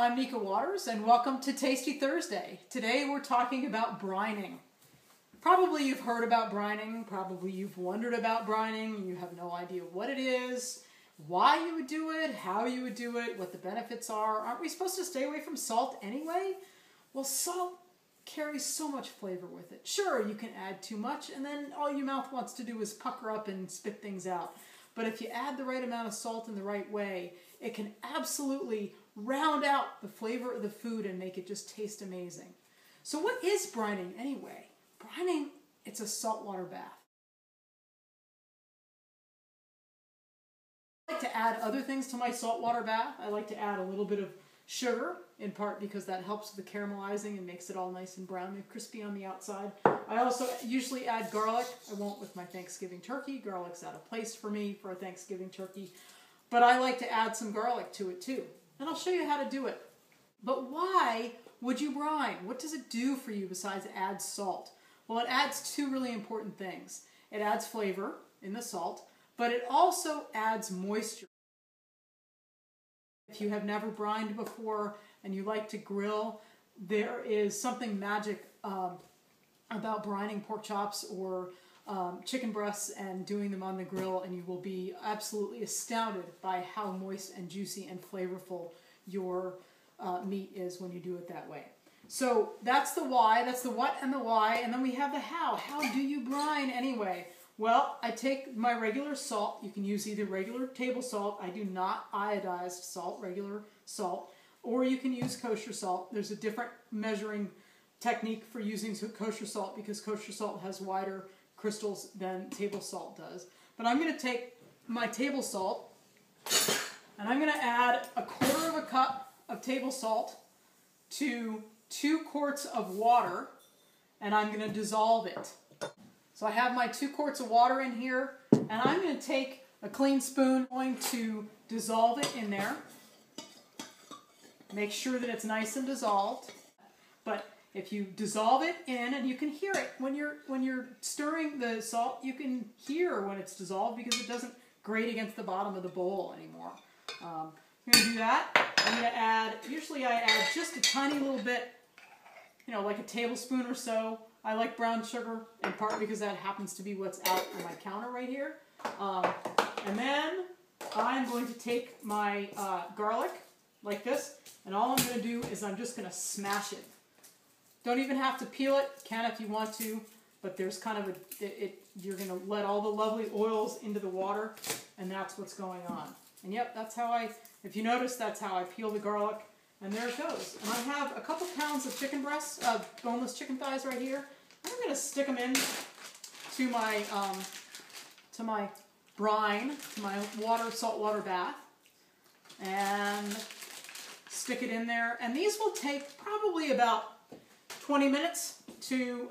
I'm Nika Waters, and welcome to Tasty Thursday. Today we're talking about brining. Probably you've heard about brining, probably you've wondered about brining, you have no idea what it is, why you would do it, how you would do it, what the benefits are. Aren't we supposed to stay away from salt anyway? Well, salt carries so much flavor with it. Sure, you can add too much, and then all your mouth wants to do is pucker up and spit things out. But if you add the right amount of salt in the right way, it can absolutely round out the flavor of the food and make it just taste amazing. So what is brining anyway? Brining, it's a saltwater bath. I like to add other things to my saltwater bath. I like to add a little bit of sugar, in part because that helps with the caramelizing and makes it all nice and brown and crispy on the outside. I also usually add garlic. I won't with my Thanksgiving turkey. Garlic's out of place for me for a Thanksgiving turkey. But I like to add some garlic to it too. And I'll show you how to do it. But why would you brine? What does it do for you besides add salt? Well, it adds two really important things. It adds flavor in the salt, but it also adds moisture. If you have never brined before and you like to grill, there is something magic about brining pork chops or chicken breasts and doing them on the grill, and you will be absolutely astounded by how moist and juicy and flavorful your meat is when you do it that way. So that's the why, that's the what and the why, and then we have the how. How do you brine anyway? Well, I take my regular salt. You can use either regular table salt. I do not iodized salt, regular salt, or you can use kosher salt. There's a different measuring technique for using kosher salt because kosher salt has wider crystals than table salt does. But I'm going to take my table salt and I'm going to add 1/4 cup of table salt to 2 quarts of water, and I'm going to dissolve it. So I have my 2 quarts of water in here, and I'm going to take a clean spoon. I'm going to dissolve it in there. Make sure that it's nice and dissolved. But if you dissolve it in, and you can hear it when you're stirring the salt, you can hear when it's dissolved because it doesn't grate against the bottom of the bowl anymore. I'm going to do that. I'm going to add, usually I add just a tiny little bit, like a tablespoon or so. I like brown sugar, in part because that happens to be what's out on my counter right here. And then I'm going to take my garlic, like this, and all I'm going to do is I'm just going to smash it. Don't even have to peel it. Can if you want to, but there's kind of you're going to let all the lovely oils into the water, and that's what's going on. And yep, that's how if you notice, that's how I peel the garlic. And there it goes. And I have a couple pounds of chicken breasts, boneless chicken thighs right here. I'm going to stick them in to my brine, to my saltwater bath, and stick it in there. And these will take probably about 20 minutes to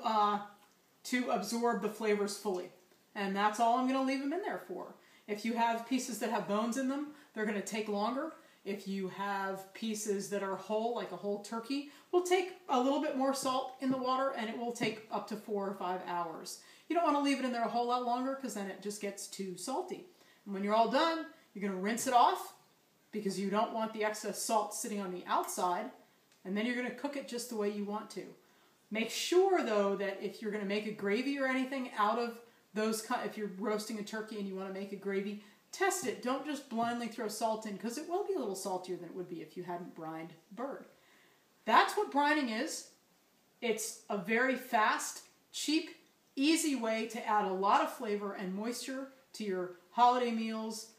absorb the flavors fully. And that's all I'm going to leave them in there for. If you have pieces that have bones in them, they're going to take longer. If you have pieces that are whole, like a whole turkey, we'll take a little bit more salt in the water, and it will take up to 4 or 5 hours. You don't want to leave it in there a whole lot longer because then it just gets too salty. And when you're all done, you're going to rinse it off because you don't want the excess salt sitting on the outside, and then you're going to cook it just the way you want to. Make sure, though, that if you're going to make a gravy or anything out of those, if you're roasting a turkey and you want to make a gravy, test it. Don't just blindly throw salt in because it will be a little saltier than it would be if you hadn't brined bird. That's what brining is. It's a very fast, cheap, easy way to add a lot of flavor and moisture to your holiday meals,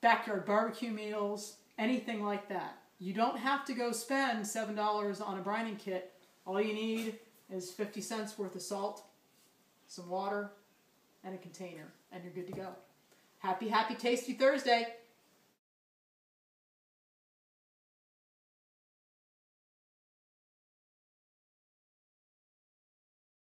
backyard barbecue meals, anything like that. You don't have to go spend $7 on a brining kit. All you need is 50 cents worth of salt, some water, and a container, and you're good to go. Happy, happy, tasty Thursday.